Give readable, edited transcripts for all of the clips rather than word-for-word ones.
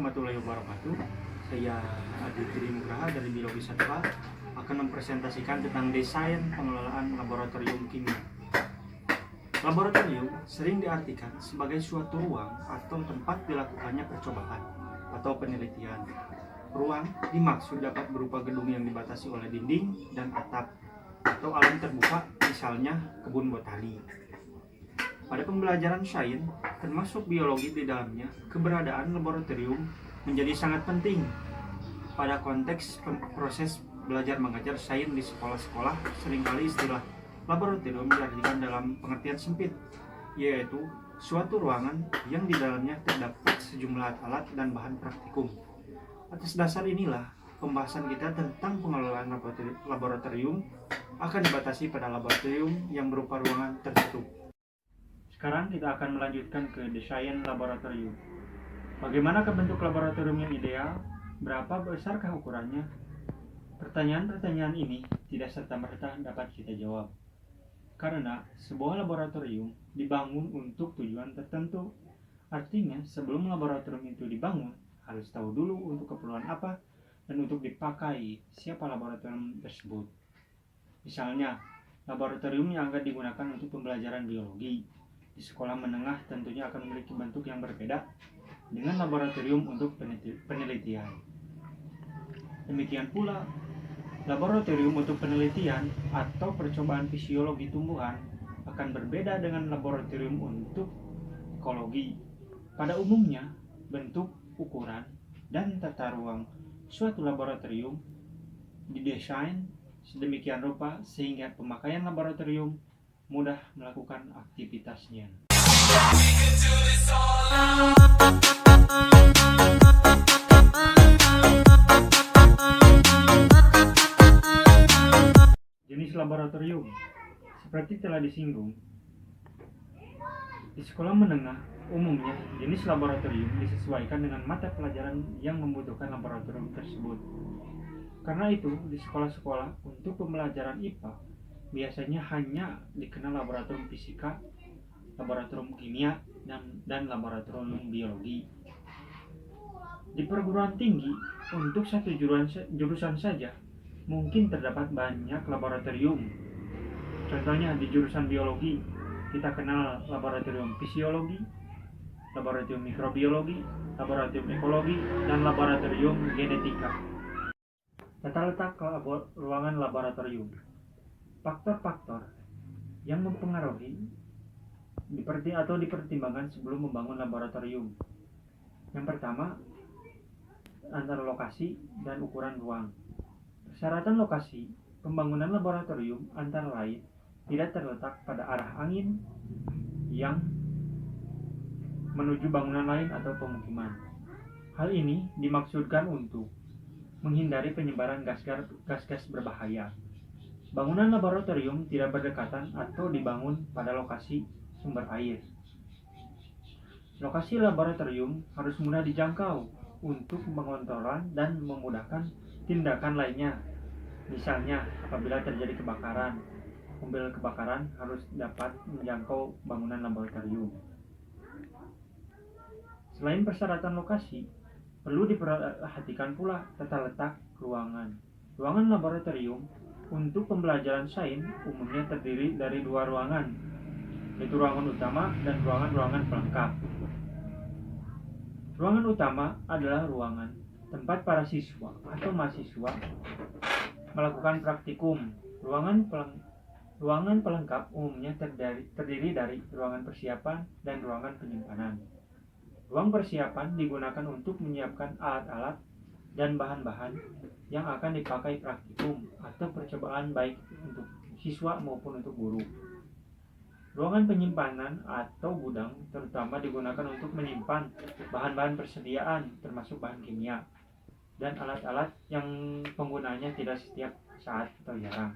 warahmatullahi wabarakatuh. Saya Adi Trinugraha dari Biologi Satwa akan mempresentasikan tentang desain pengelolaan laboratorium kimia. Laboratorium sering diartikan sebagai suatu ruang atau tempat dilakukannya percobaan atau penelitian. Ruang dimaksud dapat berupa gedung yang dibatasi oleh dinding dan atap atau alam terbuka, misalnya kebun botani. Pada pembelajaran sains, termasuk biologi di dalamnya, keberadaan laboratorium menjadi sangat penting. Pada konteks proses belajar mengajar sains di sekolah-sekolah, seringkali istilah laboratorium diartikan dalam pengertian sempit, yaitu suatu ruangan yang di dalamnya terdapat sejumlah alat dan bahan praktikum. Atas dasar inilah, pembahasan kita tentang pengelolaan laboratorium akan dibatasi pada laboratorium yang berupa ruangan tertutup. Sekarang kita akan melanjutkan ke desain laboratorium. Bagaimanakah bentuk laboratorium yang ideal? Berapa besarkah ukurannya? Pertanyaan-pertanyaan ini tidak serta-merta dapat kita jawab. Karena sebuah laboratorium dibangun untuk tujuan tertentu. Artinya, sebelum laboratorium itu dibangun, harus tahu dulu untuk keperluan apa dan untuk dipakai siapa laboratorium tersebut. Misalnya, laboratorium yang akan digunakan untuk pembelajaran biologi di sekolah menengah tentunya akan memiliki bentuk yang berbeda dengan laboratorium untuk penelitian. Demikian pula, laboratorium untuk penelitian atau percobaan fisiologi tumbuhan akan berbeda dengan laboratorium untuk ekologi. Pada umumnya, bentuk, ukuran, dan tata ruang suatu laboratorium didesain sedemikian rupa sehingga pemakaian laboratorium mudah melakukan aktivitasnya. Jenis laboratorium seperti telah disinggung, di sekolah menengah umumnya jenis laboratorium disesuaikan dengan mata pelajaran yang membutuhkan laboratorium tersebut. Karena itu, di sekolah-sekolah untuk pembelajaran IPA biasanya hanya dikenal laboratorium fisika, laboratorium kimia, dan laboratorium biologi. Di perguruan tinggi, untuk satu jurusan saja, mungkin terdapat banyak laboratorium. Contohnya di jurusan biologi, kita kenal laboratorium fisiologi, laboratorium mikrobiologi, laboratorium ekologi, dan laboratorium genetika. Tata letak ruangan laboratorium. Faktor-faktor yang mempengaruhi dipertimbangkan sebelum membangun laboratorium. Yang pertama, antara lokasi dan ukuran ruang. Persyaratan lokasi pembangunan laboratorium antara lain tidak terletak pada arah angin yang menuju bangunan lain atau pemukiman. Hal ini dimaksudkan untuk menghindari penyebaran gas-gas berbahaya. Bangunan laboratorium tidak berdekatan atau dibangun pada lokasi sumber air. Lokasi laboratorium harus mudah dijangkau untuk pengontrolan dan memudahkan tindakan lainnya. Misalnya, apabila terjadi kebakaran, mobil kebakaran harus dapat menjangkau bangunan laboratorium. Selain persyaratan lokasi, perlu diperhatikan pula tata letak ruangan. Ruangan laboratorium untuk pembelajaran sains umumnya terdiri dari dua ruangan, yaitu ruangan utama dan ruangan-ruangan pelengkap. Ruangan utama adalah ruangan tempat para siswa atau mahasiswa melakukan praktikum. Ruangan pelengkap umumnya terdiri dari ruangan persiapan dan ruangan penyimpanan. Ruang persiapan digunakan untuk menyiapkan alat-alat dan bahan-bahan yang akan dipakai praktikum atau percobaan baik untuk siswa maupun untuk guru. Ruangan penyimpanan atau gudang terutama digunakan untuk menyimpan bahan-bahan persediaan termasuk bahan kimia dan alat-alat yang penggunaannya tidak setiap saat atau jarang.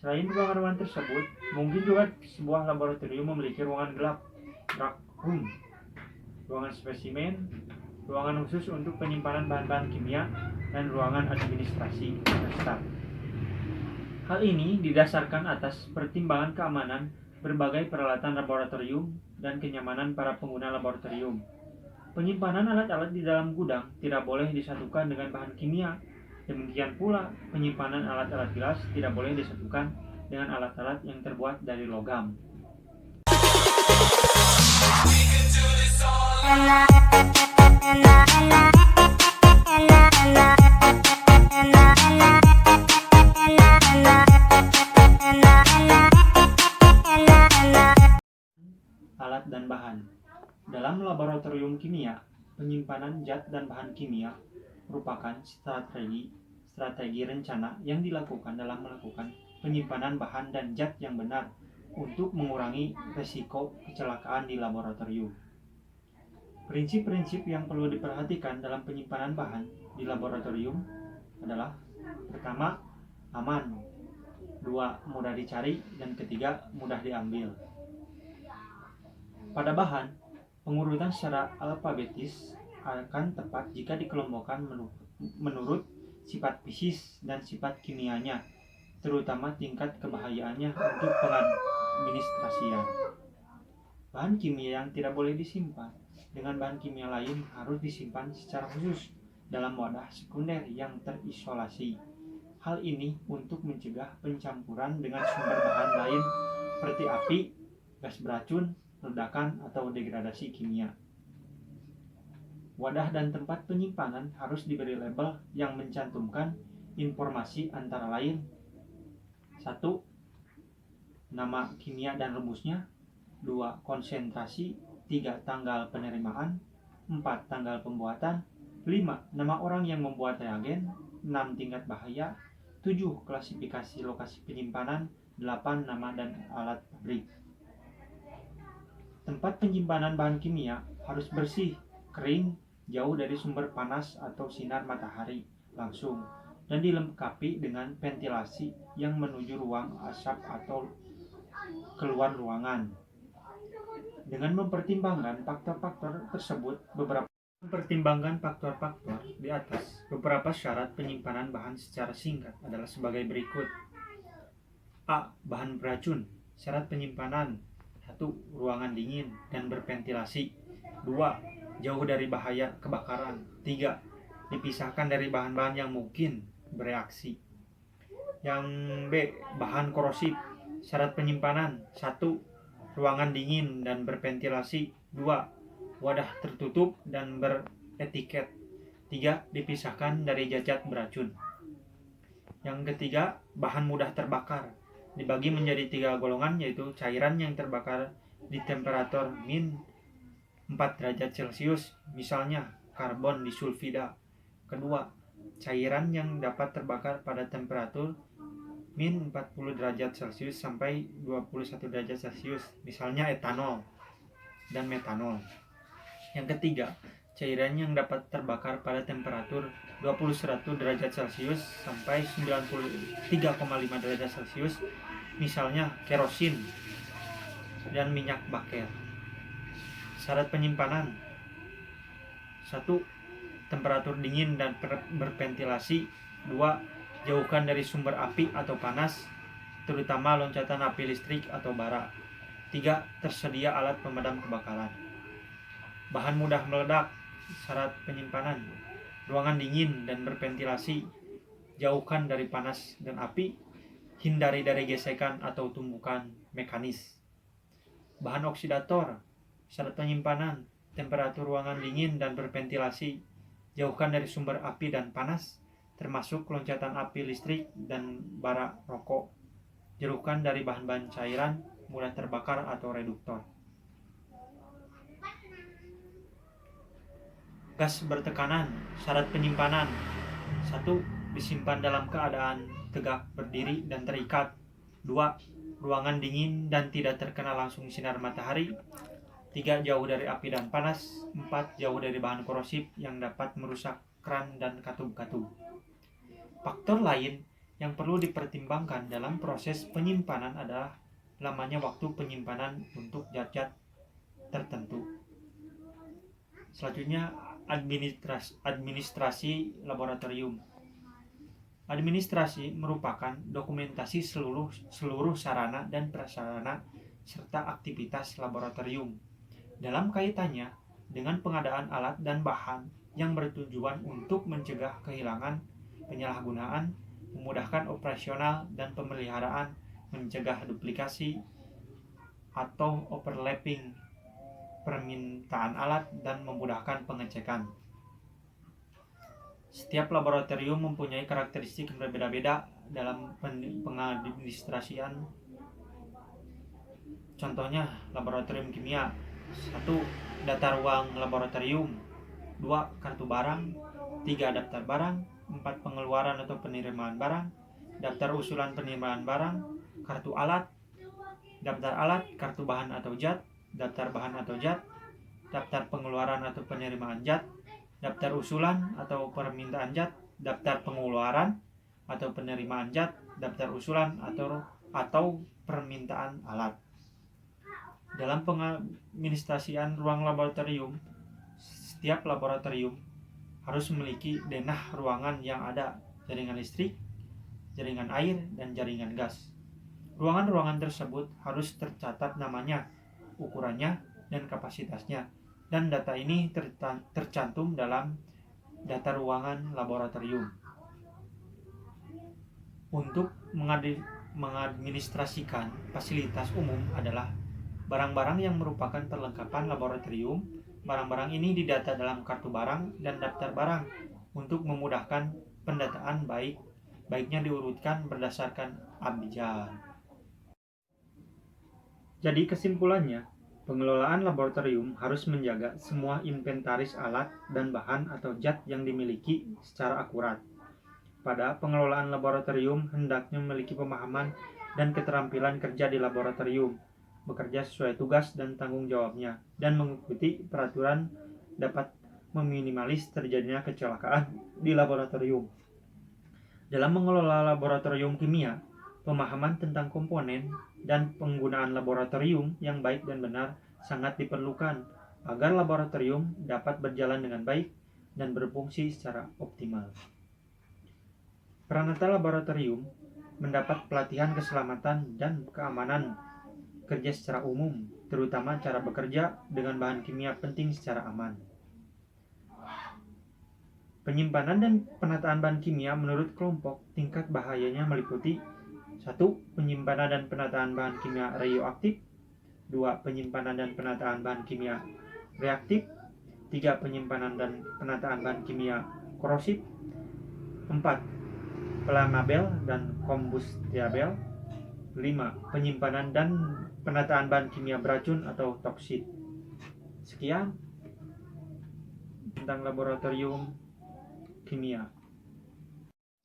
Selain ruangan-ruangan tersebut, mungkin juga sebuah laboratorium memiliki ruangan gelap, dark room, ruangan spesimen, ruangan khusus untuk penyimpanan bahan-bahan kimia, dan ruangan administrasi dan staf. Hal ini didasarkan atas pertimbangan keamanan berbagai peralatan laboratorium dan kenyamanan para pengguna laboratorium. Penyimpanan alat-alat di dalam gudang tidak boleh disatukan dengan bahan kimia. Demikian pula, penyimpanan alat-alat gelas tidak boleh disatukan dengan alat-alat yang terbuat dari logam. Alat dan bahan. Dalam laboratorium kimia, penyimpanan zat dan bahan kimia merupakan strategi rencana yang dilakukan dalam melakukan penyimpanan bahan dan zat yang benar untuk mengurangi risiko kecelakaan di laboratorium. Prinsip-prinsip yang perlu diperhatikan dalam penyimpanan bahan di laboratorium adalah: pertama, aman; dua, mudah dicari; dan ketiga, mudah diambil. Pada bahan, pengurutan secara alfabetis akan tepat jika dikelompokkan menurut sifat fisik dan sifat kimianya, terutama tingkat kebahayaannya untuk pengadministrasian. Bahan kimia yang tidak boleh disimpan dengan bahan kimia lain harus disimpan secara khusus dalam wadah sekunder yang terisolasi. Hal ini untuk mencegah pencampuran dengan sumber bahan lain seperti api, gas beracun, ledakan, atau degradasi kimia. Wadah dan tempat penyimpanan harus diberi label yang mencantumkan informasi antara lain: 1. Nama kimia dan rumusnya; 2. Konsentrasi; 3. Tanggal penerimaan; 4. Tanggal pembuatan; 5. Nama orang yang membuat reagen; 6. Tingkat bahaya; 7. Klasifikasi lokasi penyimpanan; 8. Nama dan alat pabrik. Tempat penyimpanan bahan kimia harus bersih, kering, jauh dari sumber panas atau sinar matahari langsung, dan dilengkapi dengan ventilasi yang menuju ruang asap atau keluar ruangan. Dengan mempertimbangkan faktor-faktor tersebut, di atas, beberapa syarat penyimpanan bahan secara singkat adalah sebagai berikut. A. Bahan beracun. Syarat penyimpanan: 1. Ruangan dingin dan berventilasi. 2. Jauh dari bahaya kebakaran. 3. Dipisahkan dari bahan-bahan yang mungkin bereaksi. Yang B. Bahan korosif. Syarat penyimpanan: 1. Ruangan dingin dan berventilasi. 2. Wadah tertutup dan beretiket. 3. Dipisahkan dari zat beracun. Yang ketiga, bahan mudah terbakar. Dibagi menjadi 3 golongan, yaitu cairan yang terbakar di temperatur min 4 derajat Celcius, misalnya karbon disulfida. Kedua, cairan yang dapat terbakar pada temperatur min 40 derajat Celcius sampai 21 derajat Celcius, misalnya etanol dan metanol. Yang ketiga, cairan yang dapat terbakar pada temperatur 21 derajat Celcius sampai 93,5 derajat Celcius, misalnya kerosin dan minyak baker. Syarat penyimpanan: 1. Temperatur dingin dan berventilasi. 2. Jauhkan dari sumber api atau panas, terutama loncatan api listrik atau bara. 3. Tersedia alat pemadam kebakaran. Bahan mudah meledak. Syarat penyimpanan: ruangan dingin dan berventilasi. Jauhkan dari panas dan api. Hindari dari gesekan atau tumbukan mekanis. Bahan oksidator. Syarat penyimpanan: temperatur ruangan dingin dan berventilasi. Jauhkan dari sumber api dan panas, termasuk loncatan api listrik dan bara rokok. Jauhkan dari bahan-bahan cairan mudah terbakar atau reduktor. Gas bertekanan. Syarat penyimpanan: 1. Disimpan dalam keadaan tegak berdiri dan terikat. 2. Ruangan dingin dan tidak terkena langsung sinar matahari. 3. Jauh dari api dan panas. 4. Jauh dari bahan korosif yang dapat merusak keran dan katup-katup. Faktor lain yang perlu dipertimbangkan dalam proses penyimpanan adalah lamanya waktu penyimpanan untuk zat-zat tertentu. Selanjutnya, administrasi laboratorium. Administrasi merupakan dokumentasi seluruh sarana dan prasarana serta aktivitas laboratorium. Dalam kaitannya dengan pengadaan alat dan bahan yang bertujuan untuk mencegah kehilangan, penyalahgunaan, memudahkan operasional dan pemeliharaan, mencegah duplikasi atau overlapping permintaan alat, dan memudahkan pengecekan. Setiap laboratorium mempunyai karakteristik yang berbeda-beda dalam pengadministrasian. Contohnya, laboratorium kimia. 1. Data ruang laboratorium. 2. Kartu barang. 3. Daftar barang. 4. Pengeluaran atau penerimaan barang. Daftar usulan penerimaan barang. Kartu alat. Daftar alat, kartu bahan atau zat. Daftar bahan atau zat. Daftar pengeluaran atau penerimaan zat. Daftar usulan atau permintaan zat. Daftar pengeluaran atau penerimaan zat. Daftar usulan atau permintaan alat. Dalam pengadministrasian ruang laboratorium, setiap laboratorium harus memiliki denah ruangan yang ada jaringan listrik, jaringan air, dan jaringan gas. Ruangan-ruangan tersebut harus tercatat namanya, ukurannya, dan kapasitasnya, dan data ini tercantum dalam data ruangan laboratorium. Untuk mengadministrasikan fasilitas umum adalah barang-barang yang merupakan perlengkapan laboratorium. Barang-barang ini didata dalam kartu barang dan daftar barang untuk memudahkan pendataan, baiknya diurutkan berdasarkan abjad. Jadi kesimpulannya, pengelolaan laboratorium harus menjaga semua inventaris alat dan bahan atau zat yang dimiliki secara akurat. Pada pengelolaan laboratorium hendaknya memiliki pemahaman dan keterampilan kerja di laboratorium, bekerja sesuai tugas dan tanggung jawabnya, dan mengikuti peraturan dapat meminimalis terjadinya kecelakaan di laboratorium. Dalam mengelola laboratorium kimia, pemahaman tentang komponen dan penggunaan laboratorium yang baik dan benar sangat diperlukan agar laboratorium dapat berjalan dengan baik dan berfungsi secara optimal. Peranata laboratorium mendapat pelatihan keselamatan dan keamanan kerja secara umum, terutama cara bekerja dengan bahan kimia penting secara aman. Penyimpanan dan penataan bahan kimia menurut kelompok tingkat bahayanya meliputi 1. Penyimpanan dan penataan bahan kimia radioaktif. 2. Penyimpanan dan penataan bahan kimia reaktif. 3. Penyimpanan dan penataan bahan kimia korosif. 4. Flammable dan combustible. 5. Penyimpanan dan penataan bahan kimia beracun atau toksik. Sekian tentang laboratorium kimia.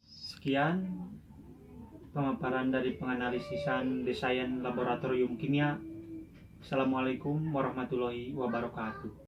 Sekian pemaparan dari penganalisisan desain laboratorium kimia. Assalamualaikum warahmatullahi wabarakatuh.